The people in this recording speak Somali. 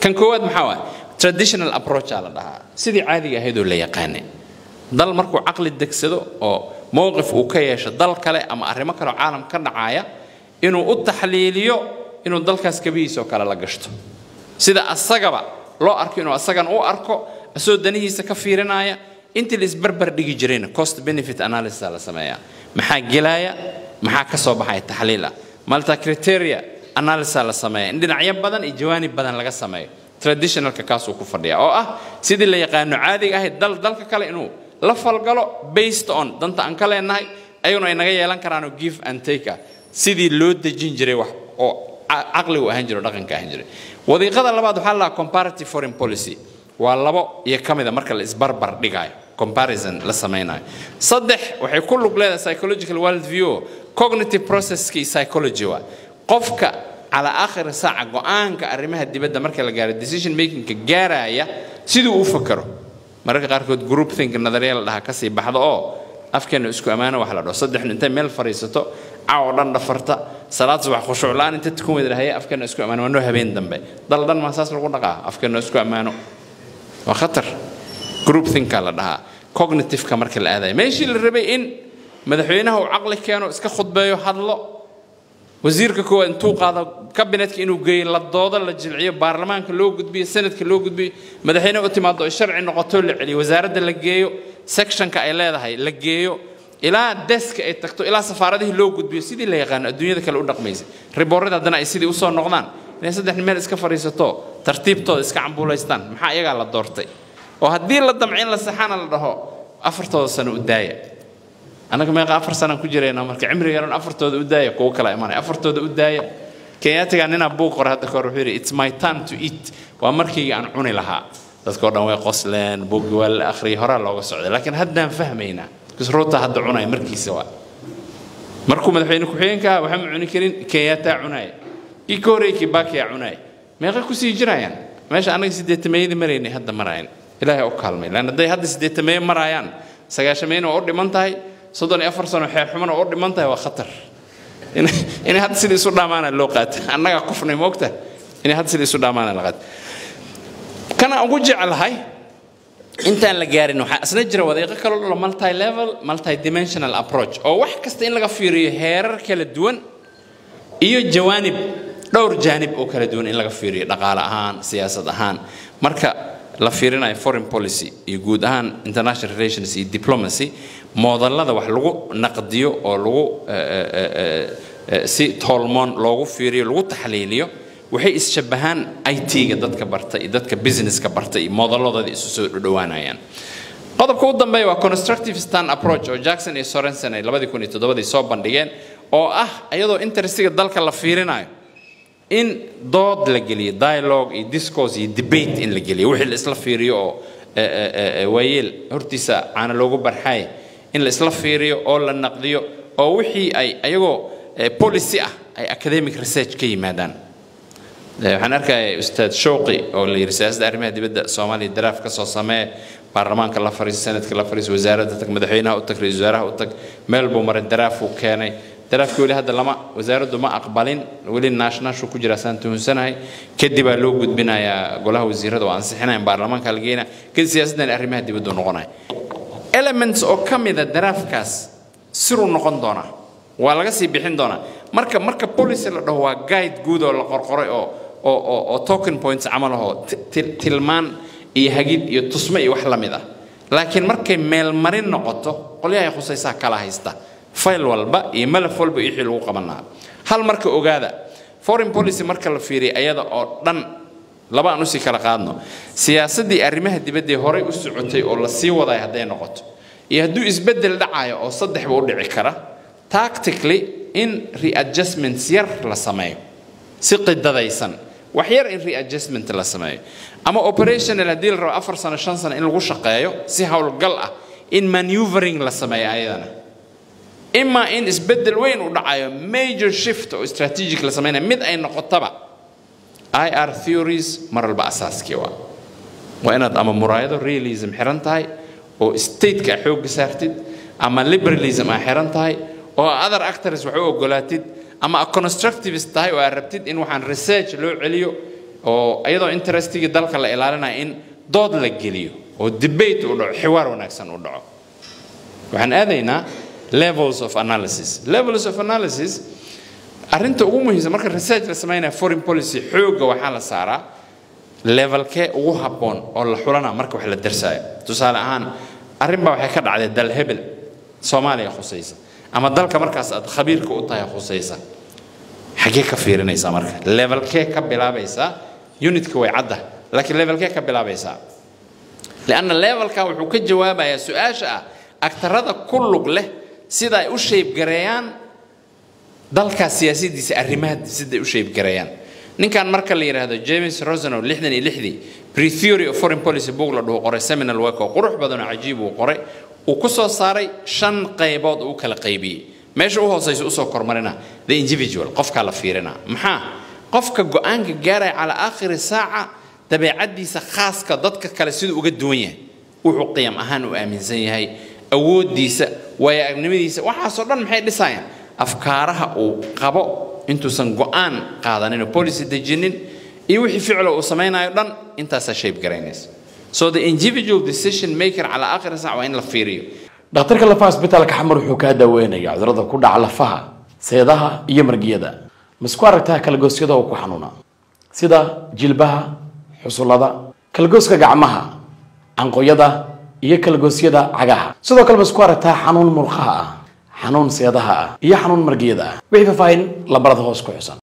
كان كواد محاوى traditional approach على ده سيدي عادي هيدو اللي يقاني ضل مركو عقل الدكسدو أو موقف وكيش ضل كلا أما أرمك العالم كان عايا إنه التحليليو إنه ضل كاس كبيسو كلا لقشته سيدا الصقبة لو أركو إنه الصقن أو أركو أسود دنيه سكفيرنايا أنت اللي بربر دقي جرين cost benefit analysis على سمايا محا جلايا محا كسب هاي التحليلة مالتا كريتيريا analysis على سمايا عندنا عيب بدن إجواني بدن لقى سمايا traditional كاسو كفرديا أو سيد اللي يقانو عادي أهي دل كلا إنه لفل قالوا based on دنت أنكلا إنهاي أيونا إنها يلان كرانو give and take سيدي لود جينجري وح أو عقلي وهنجر ودقن كهنجري وذي قدر لبعض حالة comparative foreign policy والله يكمل إذا مركز الإسبربر دقاي comparison لسميناي صدق وحي كله بلاد psychological world view cognitive process كي psychology قفك على آخر ساعة قانك أرمها الدبادة مركز الجار decision making كجارية سيدو أفكره مركز قاركود group think النظرية لها كسي بحض أفكر إسكو أمانة وحلا صدق إن أنت مال فريسته عودان دفرتا صلاة صباح خشوع لان أنت تكون إذا هي أفكر إسكو أمانة وإنه هبين دنبي ضل ما أساس القرنقة أفكر إسكو أمانة وخطر جروب ثينك على ده كوجنيتيف كمركز الأذى ماشي للربي إن مدحينه وعقلك كانوا إسك خطبة يحضله وزيرك كوا أنتو قاعد كابينتك إنه جاي للضوضة للجمعية برلمان كله قد بي سنة كله قد بي مدحينه أتماد الشرع إنه قتل عليه وزارة اللي جايو سكشن كإله هاي اللي جايو إلى ديسك التكتو إلى سفارته لو قد بي سيدي اللي يغان الدنيا ذيك الأول نقميزي ريبورد عندنا يسيدي وصل نقدان الناس ده نمر إسك فريسته ترتيب تو إسك عم بولايستان محا يجعل على الدورتي وهدي للدمعين للسحان اللي أفرتو سنة قداية أنا كمان أفر سنة كجرين أمرك عمري يرون أفرتو قداية كوكلا إيماني أفرتو قداية كياتي عننا بوكر هذا كورفيري it's my time to eat وأمركي عن عني لها تذكرنا ويا قصلان بوجوال آخري هرا الله وسعود لكن هدنا فهمينا كسروتا هذا عني مركي سوا مركو مدحين كحينكا وهم عني كرين كياتا عني كيكوري كباكي عني ما يغيكو سيجرايان ماشي أنا سيدت ميدي مريني هذا مراين إلهي أكلمي لأن ده هذا سيدت مي مرايان سجاشمين وأردي منتهي صدقني أفرسنا وحيحمنا وأردي منتهي وخطر إن هذا سيدي صدق معنا اللقات أنا كفني موقته إن هذا سيدي صدق معنا اللقات كان أوجع على هاي أنت اللي جاري سنجرا وذيك كله مالتي ليفل مالتي ديمنشنال أبروتش أو واحد كستين لقى في هير كل الدون إيو جوانب دور جانب أو كل الدون إلا في رقالة هان سياسة هان مركا لفيرنا foreign policy يجود هان international relations diplomacy موضوع هذا واحد لغو نقديه أو لغو سي طالمان لغو فيري لغو تحليليه وحي إسشبهان IT قدرت كبرتي قدرت كبزنس كبرتي موضوع هذا يسوس دوانا يعني قدر كودن بيوا constructive stand approach أو جاكسون إيه سورنسن اللي بدي يكون يتدبر يصاب بندقين أو أيضا انترستيك الدلك اللي فيرنا إن ضاد لجلي dialogue إيه discourse إيه debate إن لجلي وحي الإسلام فيريو ويل هرتيسا عن لوجو برحاي إن الإسلام فيريو أو النقديو أو وحي أيجو policy أي academic research كي مادان waxaan arkay ustaad shooqi oo la yiri siyaasada arrimaha dibadda Soomaaliya daraaf ka soo sameey baarlamaanka la fariis sanadka la fariis wasaaradda tag madaxweynaha u tag ra'iisul wasaaraha u tag meel buu maray daraaf uu keenay daraafkii wali hadda lama wasaaraddu ma aqbalin wali national shu ku jira santuunsanahay kadib baa loo gudbinayaa golaha wasiirada oo ansixinayaan baarlamaanka la geeyna kadib siyaasadda arrimaha dibadda noqonay elements oo kamida daraafkaas siru noqon doona waa laga sii bixin doona marka policy la dhaho waa guide guud oo la qorqoray oo token points عمله تلمان يهجد يتصمع يوحلا مذا لكن مركي ميل مرين نقطة قل يا خصيصا ساكلا هيستا فايل والبا يملف والبا يحلو قبلنا هل مركي أجادا foreign policy مركي الفيري أيضا أردن لبا نسي كلا قادنا سياسة دي أرمها دي بدي هوري أسعتي أو لسي وضعي هذين نقطة يهدو إزبدل دعاية أو صدح بقول عكرة tactically in readjustment سير لسمايو سقط دايسن وحير إن readjustment لسمايو أما operation الديل رو 4 سنة 5 سنة إن الغش قايو سيهاول القلعة in maneuvering لسمايو أيضا إما إن إزبدل وين ودعايو major shift أو strategic لسماينا مد أي نقطة IR theories مر البأساس كيوا وأنا أما مرايدة realism حرنتاي أو state كحوق سارتد أما liberalism حرنتاي أو other actors وحوق قلاتد أما constructivist تاي وعربتد إنه عن research لو عليو oo iyadoo interestiga dalka la ilaalinayo in dood la geliyo oo debate u dhaco xiwaar wanaagsan u dhaco waxaan aadaynaa levels of analysis arrinta ugu muhiimsan marka research la sameeyo foreign policy xooga waxa la saaraa levelkee ugu habboon oo la xulana marka wax la darsayo tusaale ahaan arrin baa waxay ka dhacday dal hebel Soomaaliya khusaysa ama dalka markaas aad khabiirka u tahay khusaysa xagee ka fiirinaysa marka levelkee ka bilaabaysa unitka way cadda laakiin levelkee ka bilaabaysa لأن level ka wuxuu ka jawaabayaa su'aasha aktarada kulug leh sida ay u shape gareeyaan dalka siyaasadiisa arrimaha sida ay u shape gareeyaan ninkan marka la yiraahdo James Rosano 66 pre-theory of foreign policy book la dhaho qoray seminal work oo qurux badan oo cajiib uu qoray uu ku soo saaray 5 qaybood oo kala qaybiyay meesha uu hoosayso u soo kormarina the individual qofka la fiirina maxaa qofka go'aanka gaaray ala aakhir saaca dabeecadiisa khaaska dadka kale sidoo uga duwan yahay wuxuu qiyam ahaan u aaminsan yahay awoodiisa way agnimadiisa waxa soo dhan maxay dhisayaan afkaaraha uu qabo intuusan go'aan qaadanin policy dejinin iyo wixii ficilo uu sameeynayo dhan intaas shape gareynaysa so the individual decision maker ala aakhir saaca waa in la fiiriyo dhakhtarka lafaha isbitaalka xamar wuxuu ka daaweynaya cudurrada ku dhaca lafaha seedaha iyo margiyada masku aragtaa kala goosyada oo ku xanuuna sida jilbaha xusulada kala gooska gacmaha anqoyada iyo kala goosyada cagaha sidoo kale masku aragtaa xanuun murqaha ah xanuun seedaha ah iyo xanuun margiyada wixii faafayn la barada hoos ku xusan